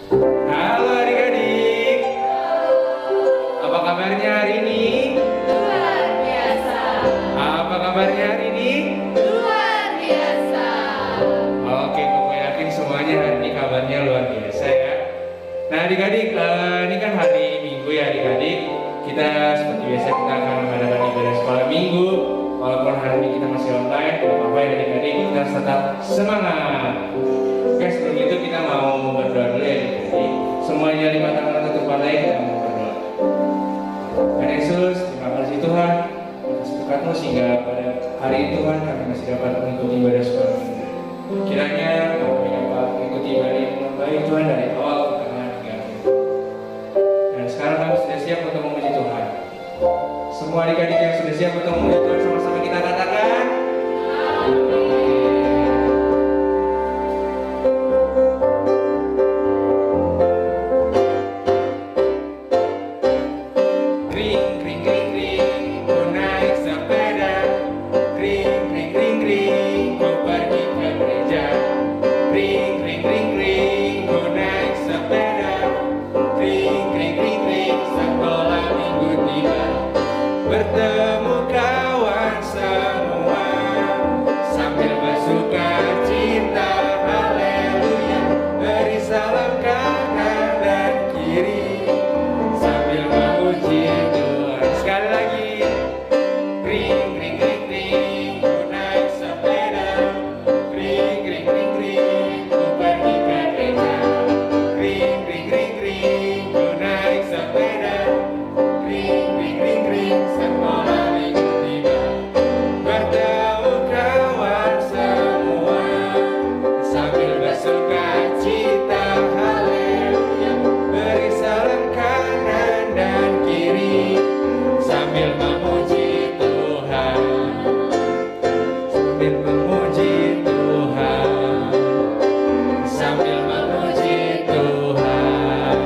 Halo adik-adik, apa kabarnya hari ini? Luar biasa. Apa kabarnya hari ini? Luar biasa. Oke, Papa yakin semuanya hari ini kabarnya luar biasa ya. Nah adik-adik, ini kan hari Minggu ya adik-adik. Kita seperti biasa kita akan mengadakan ibadah sekolah Minggu. Walaupun hari ini kita masih online, tidak apa-apa ya adik-adik, kita harus tetap semangat. Oke, sebelum itu kita mau berdoa dulu ya adik-adik. Semuanya lima tangan tutup mata kita mau berdoa. Tuhan Yesus, terima kasih Tuhan atas berkat-Mu sehingga pada hari ini Tuhan kami masih dapat mengikuti ibadah sekolah Minggu. Kiranya kami dapat mengikuti ibadah yang baik Tuhan dari awal ke tengah hingga akhir. Dan sekarang kami sudah siap untuk memuji Tuhan. Semua adik-adik yang sudah siap untuk memuji Tuhan sama-sama kita katakan. Kring, kring, kring, kring, ku naik sepeda. Kring, kring, kring, kring, ku pergi ke gereja. Kring, kring, kring, kring, ku naik sepeda. Kring, kring, kring, kring, sekolah Minggu tiba. Bertemu kawan semua sambil bersuka cita, haleluya. Beri salam kanan dan kiri sambil memuji Tuhan. Sekali lagi. Kring, kring, kring, kring, ku naik sepeda. Kring, kring, kring, kring, ku pergi ke gereja. Kring, kring, kring, kring, ku naik sepeda. Kring, kring, kring, kring, sekolah Minggu tiba. Bertemu kawan semua sambil bersuka cita, haleluya. Beri salam kanan dan kiri sambil memuji Tuhan. Sambil memuji Tuhan. Sambil memuji Tuhan.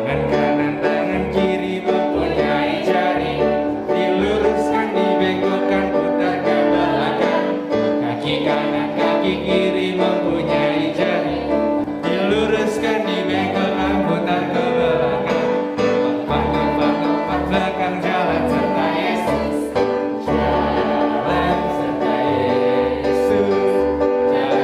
Tangan kanan, tangan kiri mempunyai jari. Diluruskan, dibengkokkan, putar ke belakang. Kaki kanan, kaki kiri mempunyai jari. Diluruskan, dibengkokkan, putar ke belakang. Lompat, lompat, lompat, belakang jalan serta Yesus. Jalan serta Yesus. Jalan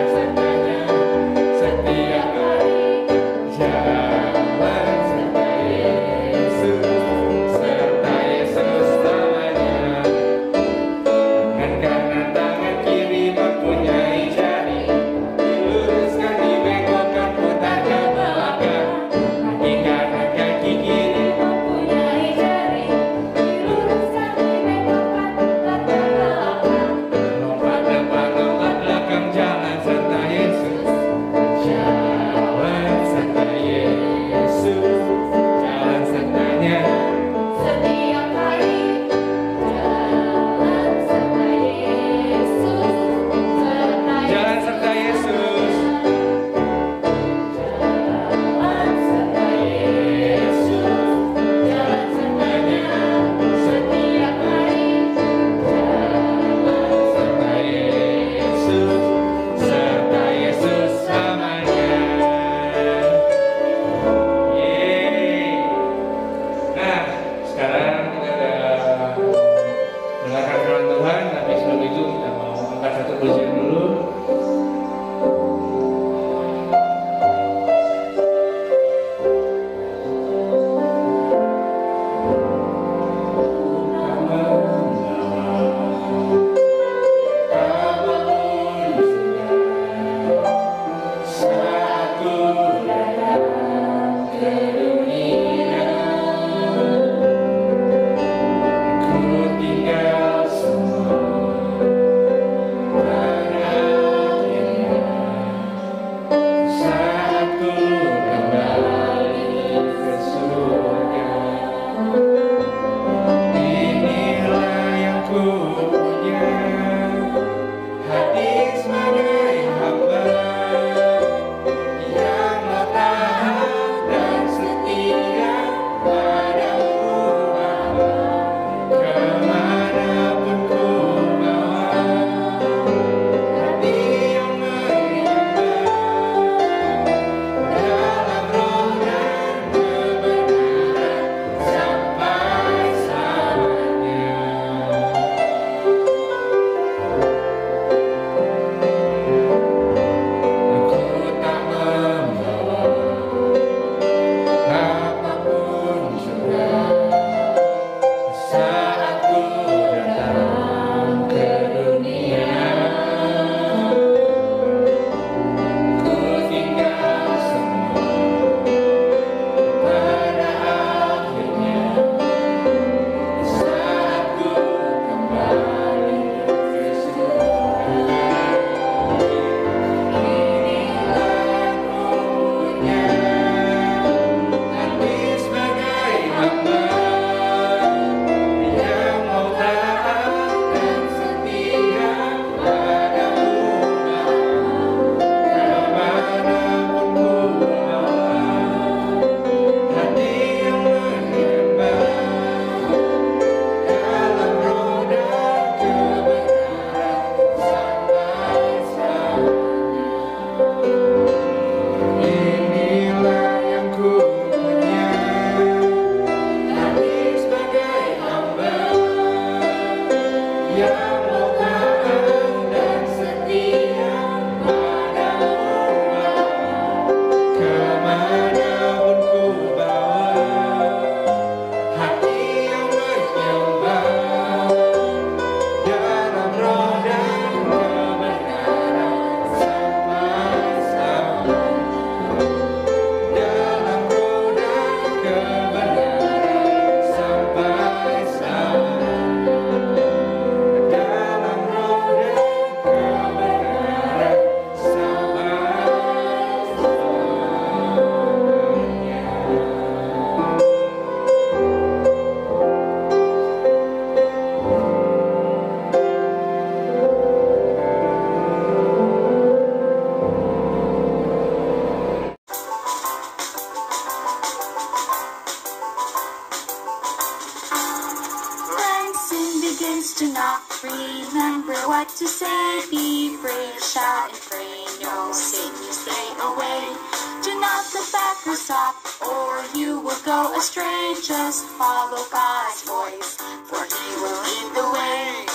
will go astray. Just follow God's voice, for He will lead the way.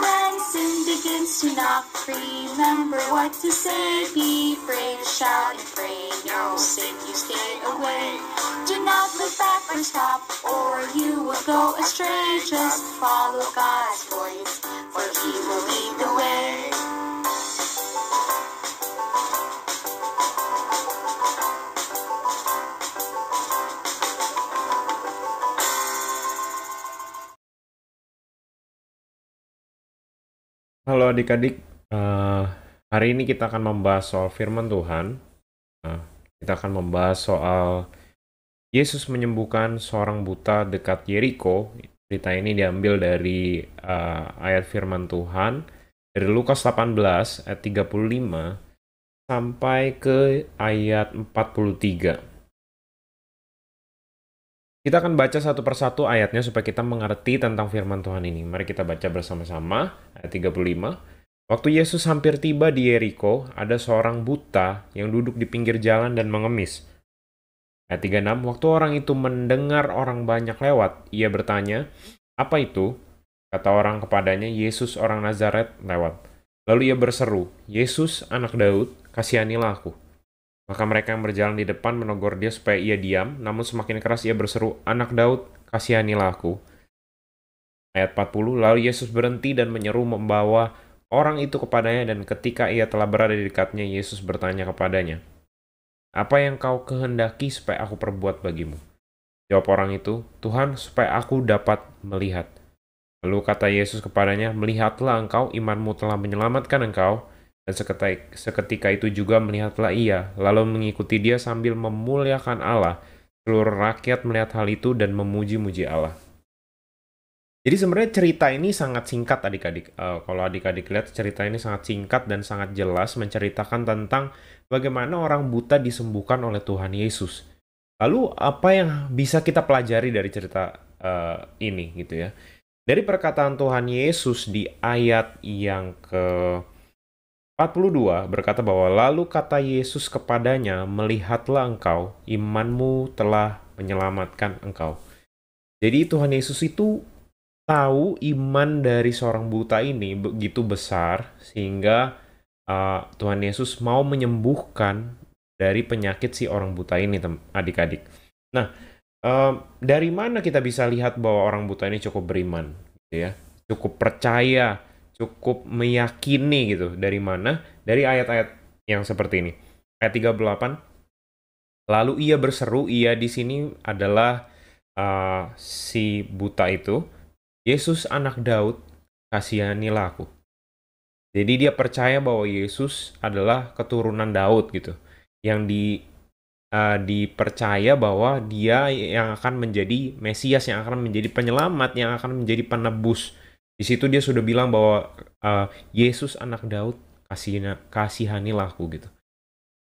When sin begins to knock, remember what to say. Be brave, shout and pray. No sin, you stay away. Do not look back or stop, or you will go astray. Just follow God's voice, for He will lead the way. Halo adik-adik, hari ini kita akan membahas soal firman Tuhan. Kita akan membahas soal Yesus menyembuhkan seorang buta dekat Yeriko. Cerita ini diambil dari ayat firman Tuhan dari Lukas 18 ayat 35 sampai ke ayat 43. Kita akan baca satu persatu ayatnya supaya kita mengerti tentang firman Tuhan ini. Mari kita baca bersama-sama ayat 35. Waktu Yesus hampir tiba di Yeriko, ada seorang buta yang duduk di pinggir jalan dan mengemis. Ayat 36, waktu orang itu mendengar orang banyak lewat, ia bertanya, "Apa itu?" Kata orang kepadanya, "Yesus orang Nazaret lewat." Lalu ia berseru, "Yesus anak Daud, kasihanilah aku." Maka mereka yang berjalan di depan menegur dia supaya ia diam, namun semakin keras ia berseru, "Anak Daud, kasihanilah aku." Ayat 40, lalu Yesus berhenti dan menyeru membawa orang itu kepadanya, dan ketika ia telah berada di dekatnya, Yesus bertanya kepadanya, "Apa yang kau kehendaki supaya aku perbuat bagimu?" Jawab orang itu, "Tuhan, supaya aku dapat melihat." Lalu kata Yesus kepadanya, "Melihatlah engkau, imanmu telah menyelamatkan engkau." Dan seketika itu juga melihatlah ia, lalu mengikuti dia sambil memuliakan Allah. Seluruh rakyat melihat hal itu dan memuji-muji Allah. Jadi sebenarnya cerita ini sangat singkat adik-adik. Kalau adik-adik lihat cerita ini sangat singkat dan sangat jelas menceritakan tentang bagaimana orang buta disembuhkan oleh Tuhan Yesus. Lalu apa yang bisa kita pelajari dari cerita ini gitu ya? Dari perkataan Tuhan Yesus di ayat yang ke-42 berkata bahwa lalu kata Yesus kepadanya, "Melihatlah engkau, imanmu telah menyelamatkan engkau." Jadi Tuhan Yesus itu tahu iman dari seorang buta ini begitu besar sehingga Tuhan Yesus mau menyembuhkan dari penyakit si orang buta ini, adik-adik. Nah, dari mana kita bisa lihat bahwa orang buta ini cukup beriman, gitu ya? Cukup percaya, cukup meyakini gitu. Dari mana? Dari ayat-ayat yang seperti ini. Ayat 38. Lalu ia berseru, ia di sini adalah si buta itu, "Yesus anak Daud, kasihanilah aku." Jadi dia percaya bahwa Yesus adalah keturunan Daud gitu. Yang dipercaya bahwa dia yang akan menjadi Mesias, yang akan menjadi penyelamat, yang akan menjadi penebus. Di situ dia sudah bilang bahwa Yesus anak Daud, kasihanilah aku gitu.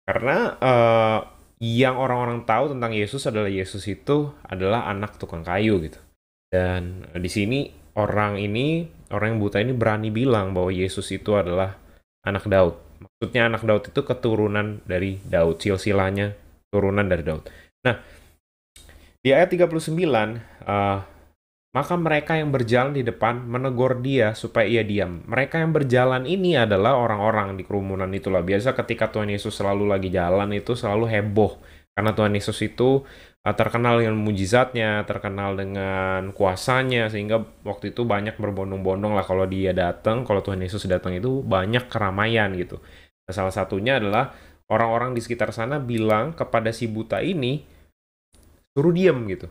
Karena yang orang-orang tahu tentang Yesus adalah Yesus itu adalah anak tukang kayu gitu. Dan di sini orang yang buta ini berani bilang bahwa Yesus itu adalah anak Daud. Maksudnya anak Daud itu keturunan dari Daud, silsilahnya turunan dari Daud. Nah, di ayat 39, maka mereka yang berjalan di depan menegur dia supaya ia diam. Mereka yang berjalan ini adalah orang-orang di kerumunan itulah. Biasa ketika Tuhan Yesus selalu lagi jalan itu selalu heboh. Karena Tuhan Yesus itu terkenal dengan mujizatnya, terkenal dengan kuasanya, sehingga waktu itu banyak berbondong-bondong lah kalau dia datang, kalau Tuhan Yesus datang itu banyak keramaian gitu. Nah, salah satunya adalah orang-orang di sekitar sana bilang kepada si buta ini, suruh diam gitu.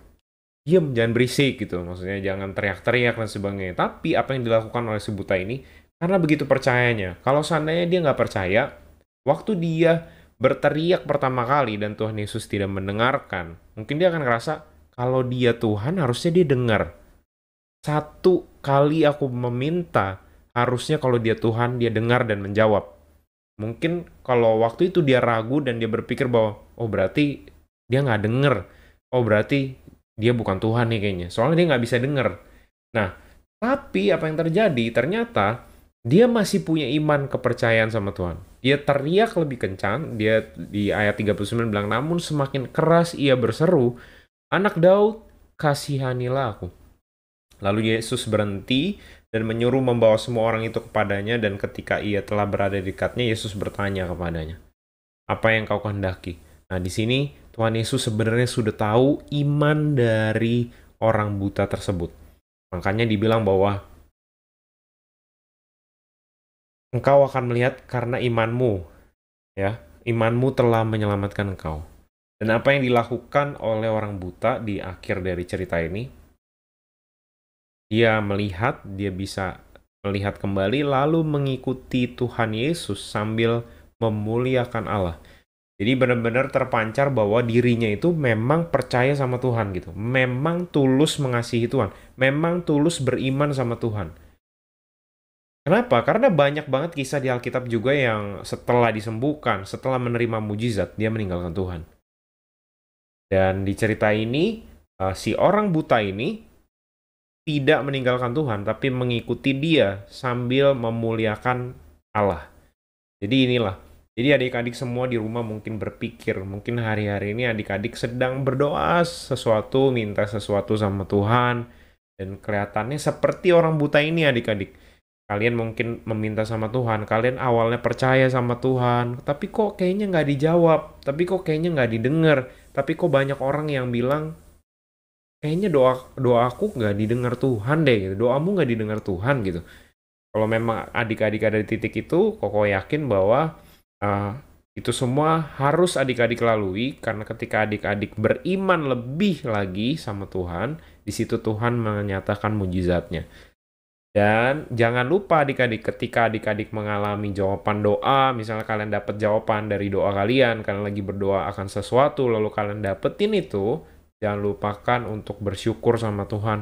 Diam, jangan berisik gitu. Maksudnya jangan teriak-teriak dan sebagainya. Tapi apa yang dilakukan oleh si buta ini, karena begitu percayanya. Kalau seandainya dia nggak percaya, waktu dia berteriak pertama kali dan Tuhan Yesus tidak mendengarkan, mungkin dia akan ngerasa, kalau dia Tuhan harusnya dia dengar. Satu kali aku meminta, harusnya kalau dia Tuhan, dia dengar dan menjawab. Mungkin kalau waktu itu dia ragu dan dia berpikir bahwa, oh berarti dia nggak denger. Oh berarti dia bukan Tuhan nih kayaknya. Soalnya dia nggak bisa denger. Nah, tapi apa yang terjadi? Ternyata dia masih punya iman kepercayaan sama Tuhan. Dia teriak lebih kencang, dia di ayat 39 bilang, namun semakin keras ia berseru, Anak Daud, kasihanilah aku. Lalu Yesus berhenti dan menyuruh membawa semua orang itu kepadanya, dan ketika ia telah berada di dekatnya, Yesus bertanya kepadanya, apa yang kau kehendaki? Nah, di sini Tuhan Yesus sebenarnya sudah tahu iman dari orang buta tersebut. Makanya dibilang bahwa engkau akan melihat karena imanmu, ya, imanmu telah menyelamatkan engkau. Dan apa yang dilakukan oleh orang buta di akhir dari cerita ini, dia bisa melihat kembali lalu mengikuti Tuhan Yesus sambil memuliakan Allah. Jadi benar-benar terpancar bahwa dirinya itu memang percaya sama Tuhan gitu. Memang tulus mengasihi Tuhan. Memang tulus beriman sama Tuhan. Kenapa? Karena banyak banget kisah di Alkitab juga yang setelah disembuhkan, setelah menerima mujizat, dia meninggalkan Tuhan. Dan di cerita ini, si orang buta ini tidak meninggalkan Tuhan, tapi mengikuti dia sambil memuliakan Allah. Jadi inilah. Jadi adik-adik semua di rumah mungkin berpikir, mungkin hari-hari ini adik-adik sedang berdoa sesuatu, minta sesuatu sama Tuhan, dan kelihatannya seperti orang buta ini adik-adik. Kalian mungkin meminta sama Tuhan, kalian awalnya percaya sama Tuhan, tapi kok kayaknya nggak dijawab, tapi kok kayaknya nggak didengar, tapi kok banyak orang yang bilang, kayaknya doa aku nggak didengar Tuhan deh, gitu. Doamu nggak didengar Tuhan gitu. Kalau memang adik-adik ada di titik itu, Koko yakin bahwa itu semua harus adik-adik lalui, karena ketika adik-adik beriman lebih lagi sama Tuhan, di situ Tuhan menyatakan mujizatnya. Dan jangan lupa adik-adik, ketika adik-adik mengalami jawaban doa, misalnya kalian dapat jawaban dari doa kalian lagi berdoa akan sesuatu, lalu kalian dapetin itu, jangan lupakan untuk bersyukur sama Tuhan,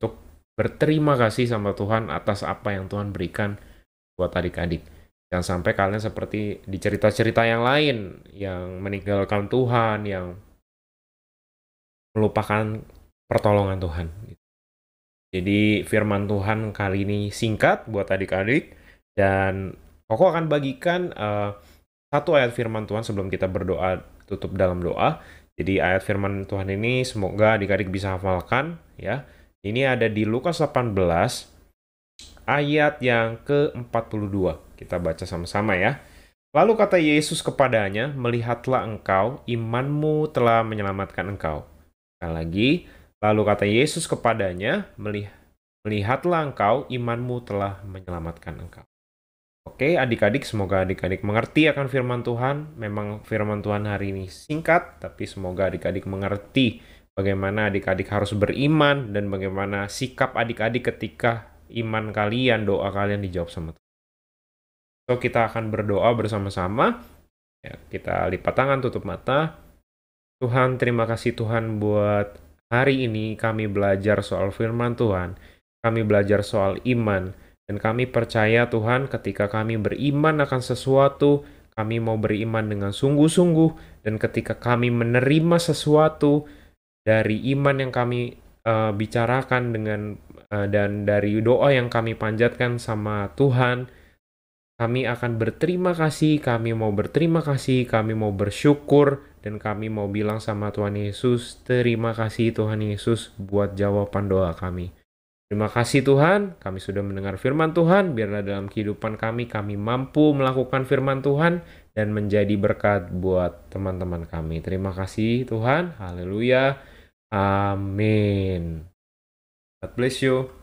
untuk berterima kasih sama Tuhan atas apa yang Tuhan berikan buat adik-adik. Jangan sampai kalian seperti di cerita-cerita yang lain, yang meninggalkan Tuhan, yang melupakan pertolongan Tuhan. Jadi firman Tuhan kali ini singkat buat adik-adik, dan Koko akan bagikan satu ayat firman Tuhan sebelum kita berdoa tutup dalam doa. Jadi ayat firman Tuhan ini semoga adik-adik bisa hafalkan ya. Ini ada di Lukas 18 ayat yang ke-42. Kita baca sama-sama ya. Lalu kata Yesus kepadanya, melihatlah engkau, imanmu telah menyelamatkan engkau. Sekali lagi, lalu kata Yesus kepadanya, melihatlah engkau, imanmu telah menyelamatkan engkau. Oke, adik-adik, semoga adik-adik mengerti akan firman Tuhan. Memang firman Tuhan hari ini singkat, tapi semoga adik-adik mengerti bagaimana adik-adik harus beriman dan bagaimana sikap adik-adik ketika iman kalian, doa kalian dijawab sama Tuhan. So, kita akan berdoa bersama-sama. Ya, kita lipat tangan, tutup mata. Tuhan, terima kasih Tuhan buat hari ini kami belajar soal firman Tuhan, kami belajar soal iman, dan kami percaya Tuhan ketika kami beriman akan sesuatu, kami mau beriman dengan sungguh-sungguh, dan ketika kami menerima sesuatu dari iman yang kami bicarakan dan dari doa yang kami panjatkan sama Tuhan, kami akan berterima kasih, kami mau berterima kasih, kami mau bersyukur, dan kami mau bilang sama Tuhan Yesus, terima kasih Tuhan Yesus buat jawaban doa kami. Terima kasih Tuhan, kami sudah mendengar firman Tuhan, biarlah dalam kehidupan kami mampu melakukan firman Tuhan dan menjadi berkat buat teman-teman kami. Terima kasih Tuhan, haleluya, amin. God bless you.